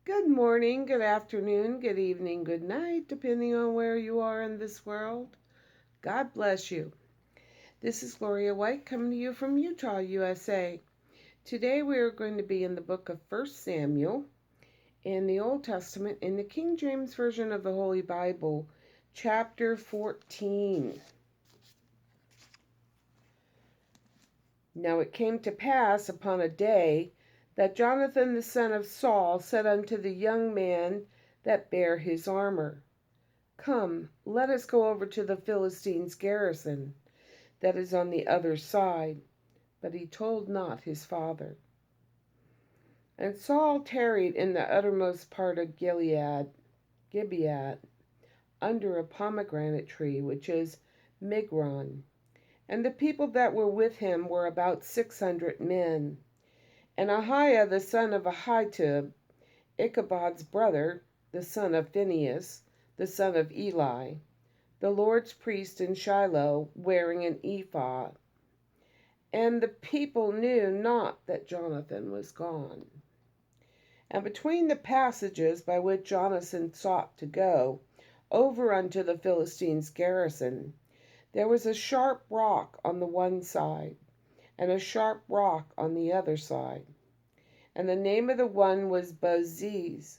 Good morning, good afternoon, good evening, good night, depending on where you are in this world. God bless you. This is Gloria White coming to you from Utah, USA. Today we are going to be in the book of 1 Samuel in the Old Testament in the King James Version of the Holy Bible, chapter 14. Now it came to pass upon a day that Jonathan the son of Saul said unto the young man that bare his armor, Come, let us go over to the Philistines' garrison that is on the other side. But he told not his father. And Saul tarried in the uttermost part of Gibeah, under a pomegranate tree, which is Migron. And the people that were with him were about 600 men. And Ahiah the son of Ahitub, Ichabod's brother, the son of Phinehas, the son of Eli, the Lord's priest in Shiloh, wearing an ephod. And the people knew not that Jonathan was gone. And between the passages by which Jonathan sought to go over unto the Philistines' garrison, there was a sharp rock on the one side, and a sharp rock on the other side. And the name of the one was Bozez,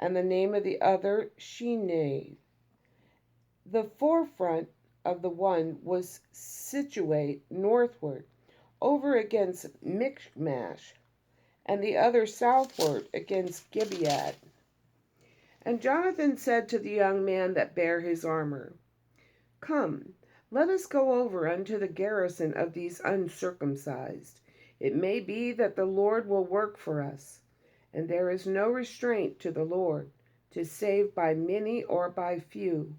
and the name of the other Shinei. The forefront of the one was situate northward, over against Michmash, and the other southward against Gibeah. And Jonathan said to the young man that bare his armor, Come, let us go over unto the garrison of these uncircumcised. It may be that the Lord will work for us, and there is no restraint to the Lord, to save by many or by few.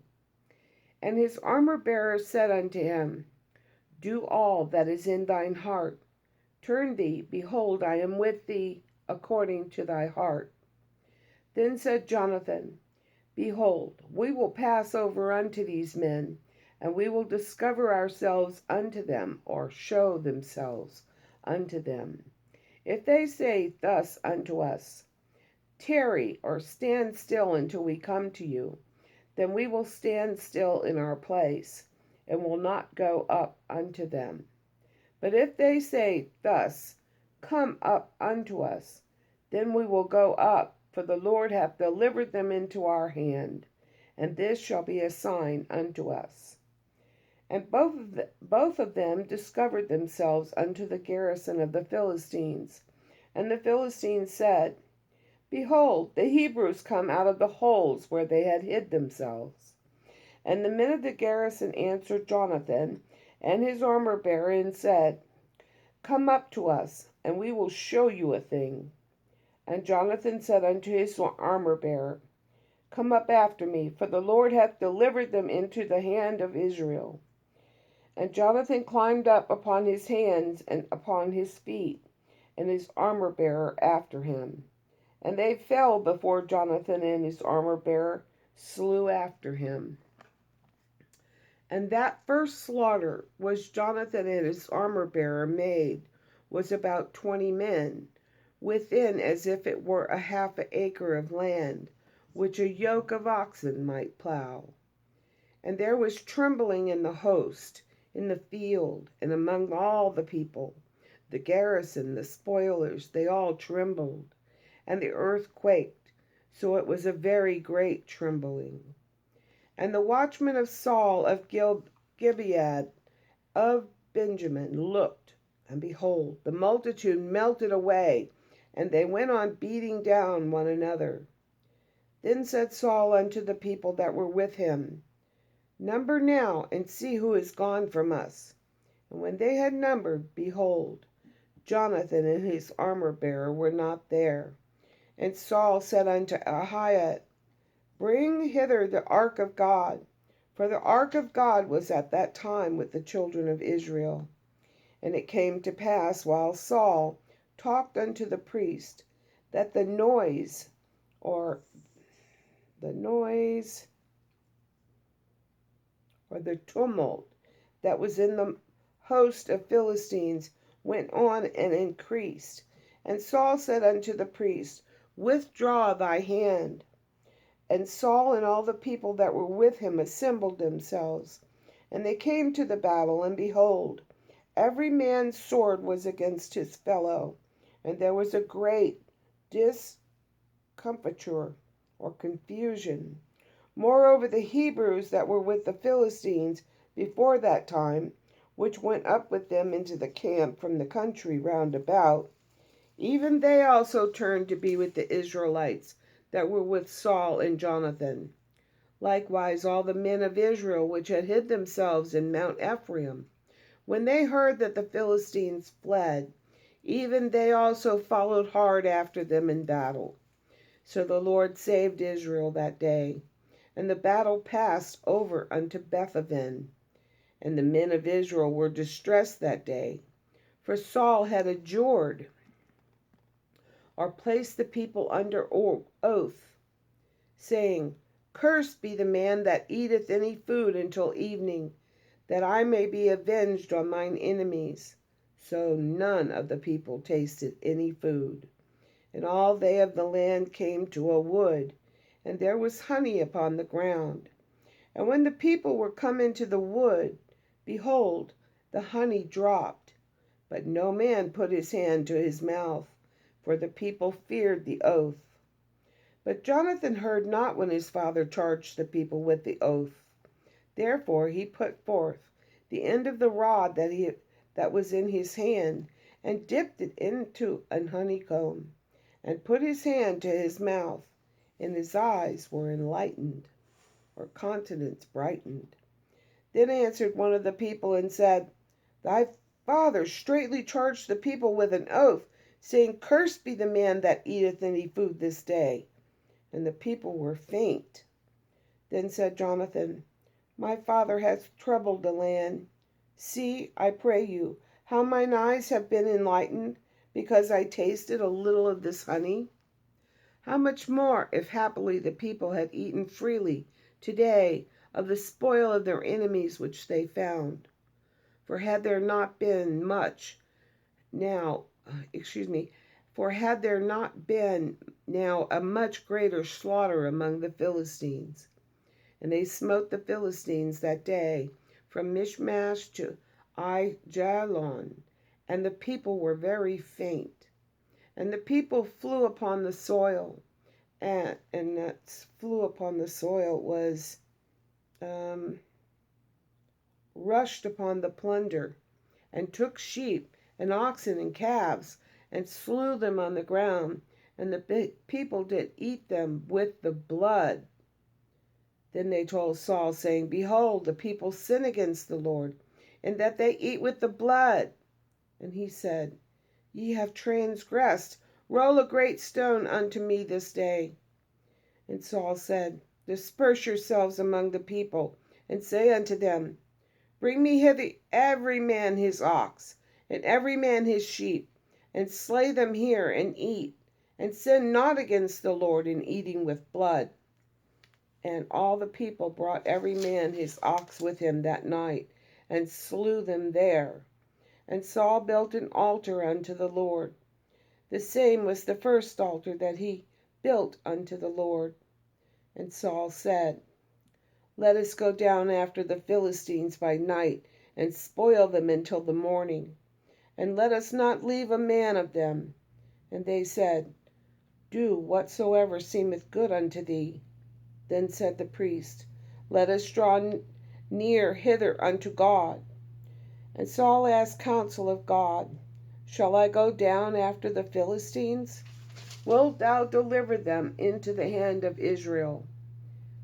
And his armor-bearer said unto him, Do all that is in thine heart. Turn thee, behold, I am with thee, according to thy heart. Then said Jonathan, Behold, we will pass over unto these men, and we will discover ourselves unto them, or show themselves unto them. If they say thus unto us, Tarry, or stand still until we come to you, then we will stand still in our place, and will not go up unto them. But if they say thus, Come up unto us, then we will go up, for the Lord hath delivered them into our hand, and this shall be a sign unto us. And both of them discovered themselves unto the garrison of the Philistines. And the Philistines said, Behold, the Hebrews come out of the holes where they had hid themselves. And the men of the garrison answered Jonathan and his armor-bearer, and said, Come up to us, and we will show you a thing. And Jonathan said unto his armor-bearer, Come up after me, for the Lord hath delivered them into the hand of Israel. And Jonathan climbed up upon his hands and upon his feet, and his armor-bearer after him. And they fell before Jonathan, and his armor-bearer slew after him. And that first slaughter which Jonathan and his armor-bearer made was about 20 men, within as if it were a half an acre of land, which a yoke of oxen might plow. And there was trembling in the host, in the field, and among all the people. The garrison, the spoilers, they all trembled. And the earth quaked, so it was a very great trembling. And the watchmen of Saul of Gibeah of Benjamin looked, and behold, the multitude melted away, and they went on beating down one another. Then said Saul unto the people that were with him, Number now, and see who is gone from us. And when they had numbered, behold, Jonathan and his armor-bearer were not there. And Saul said unto Ahiah, Bring hither the ark of God. For the ark of God was at that time with the children of Israel. And it came to pass, while Saul talked unto the priest, that the noise, or the tumult that was in the host of Philistines went on and increased. And Saul said unto the priest, withdraw thy hand. And Saul and all the people that were with him assembled themselves. And they came to the battle, and behold, every man's sword was against his fellow, and there was a great discomfiture or confusion. Moreover, the Hebrews that were with the Philistines before that time, which went up with them into the camp from the country round about, even they also turned to be with the Israelites that were with Saul and Jonathan. Likewise all the men of Israel which had hid themselves in Mount Ephraim, when they heard that the Philistines fled, even they also followed hard after them in battle. So the Lord saved Israel that day, and the battle passed over unto Bethaven. And the men of Israel were distressed that day, for Saul had adjured or placed the people under oath, saying, Cursed be the man that eateth any food until evening, that I may be avenged on mine enemies. So none of the people tasted any food. And all they of the land came to a wood, and there was honey upon the ground. And when the people were come into the wood, behold, the honey dropped, but no man put his hand to his mouth, for the people feared the oath. But Jonathan heard not when his father charged the people with the oath. Therefore he put forth the end of the rod that was in his hand, and dipped it into an honeycomb, and put his hand to his mouth, and his eyes were enlightened, or countenance brightened. Then answered one of the people and said, Thy father straitly charged the people with an oath, saying, Cursed be the man that eateth any food this day. And the people were faint. Then said Jonathan, My father hath troubled the land. See, I pray you, how mine eyes have been enlightened, because I tasted a little of this honey. How much more, if happily the people had eaten freely today of the spoil of their enemies which they found. For had there not been now a much greater slaughter among the Philistines. And they smote the Philistines that day from Michmash to Aijalon, and the people were very faint. And the people flew upon the soil, and that flew upon the soil was rushed upon the plunder, and took sheep and oxen and calves, and slew them on the ground, and the people did eat them with the blood. Then they told Saul, saying, Behold, the people sin against the Lord, in that they eat with the blood. And he said, Ye have transgressed. Roll a great stone unto me this day. And Saul said, Disperse yourselves among the people, and say unto them, Bring me hither every man his ox, and every man his sheep, and slay them here, and eat, and sin not against the Lord in eating with blood. And all the people brought every man his ox with him that night, and slew them there. And Saul built an altar unto the Lord. The same was the first altar that he built unto the Lord. And Saul said, Let us go down after the Philistines by night, and spoil them until the morning, and let us not leave a man of them. And they said, Do whatsoever seemeth good unto thee. Then said the priest, Let us draw near hither unto God. And Saul asked counsel of God, Shall I go down after the Philistines? Wilt thou deliver them into the hand of Israel?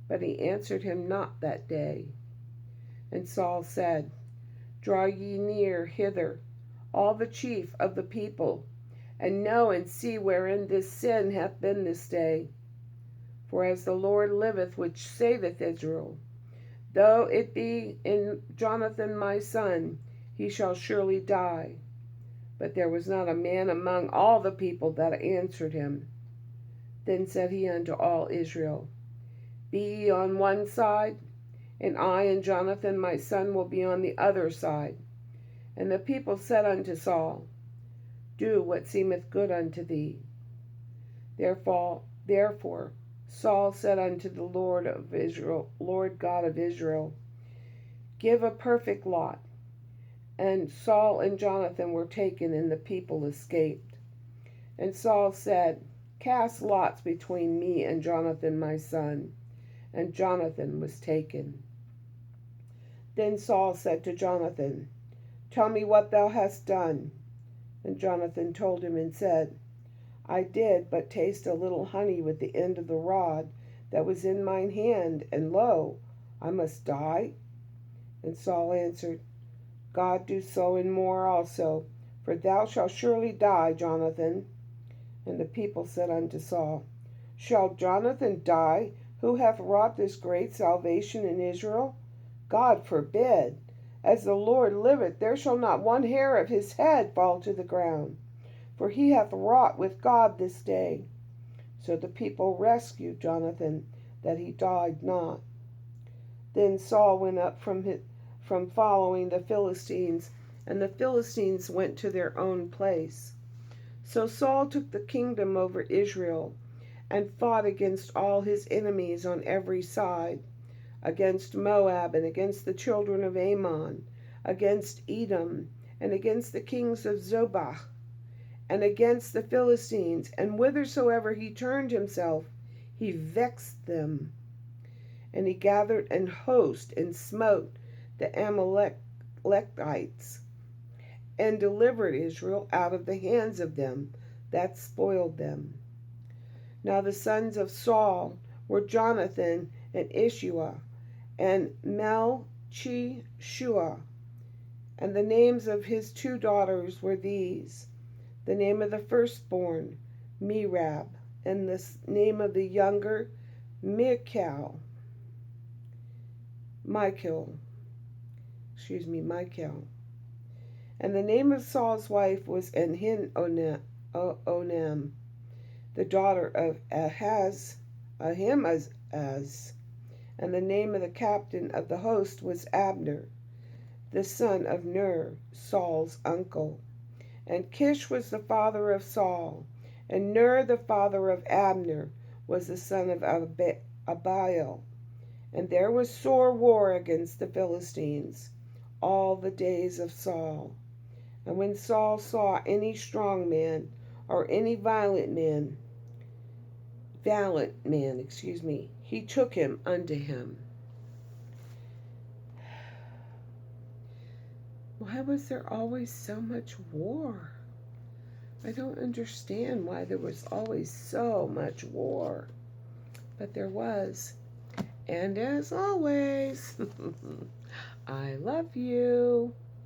But he answered him not that day. And Saul said, Draw ye near hither, all the chief of the people, and know and see wherein this sin hath been this day. For as the Lord liveth, which saveth Israel, though it be in Jonathan my son, he shall surely die. But there was not a man among all the people that answered him. Then said he unto all Israel, Be ye on one side, and I and Jonathan my son will be on the other side. And the people said unto Saul, Do what seemeth good unto thee. Therefore Saul said unto the Lord of Israel, Lord God of Israel, give a perfect lot. And Saul and Jonathan were taken, and the people escaped. And Saul said, cast lots between me and Jonathan my son. And Jonathan was taken. Then Saul said to Jonathan, tell me what thou hast done. And Jonathan told him and said, I did but taste a little honey with the end of the rod that was in mine hand, and lo, I must die. And Saul answered, God do so and more also, for thou shalt surely die, Jonathan. And the people said unto Saul, shall Jonathan die, who hath wrought this great salvation in Israel? God forbid. As the Lord liveth, there shall not one hair of his head fall to the ground. For he hath wrought with God this day. So the people rescued Jonathan, that he died not. Then Saul went up from following the Philistines, and the Philistines went to their own place. So Saul took the kingdom over Israel, and fought against all his enemies on every side, against Moab, and against the children of Ammon, against Edom, and against the kings of Zobah, and against the Philistines, and whithersoever he turned himself, he vexed them. And he gathered an host, and smote the Amalekites, and delivered Israel out of the hands of them that spoiled them. Now the sons of Saul were Jonathan, and Ishua, and Melchishua. And the names of his two daughters were these: the name of the firstborn, Merab, and the name of the younger, Michal. And the name of Saul's wife was Ahinoam, the daughter of Ahimaaz. And the name of the captain of the host was Abner, the son of Ner, Saul's uncle. And Kish was the father of Saul, and Ner the father of Abner was the son of Abiel. And there was sore war against the Philistines all the days of Saul. And when Saul saw any strong man, or any valiant man, he took him unto him. Why was there always so much war? I don't understand why there was always so much war. But there was. And as always, I love you.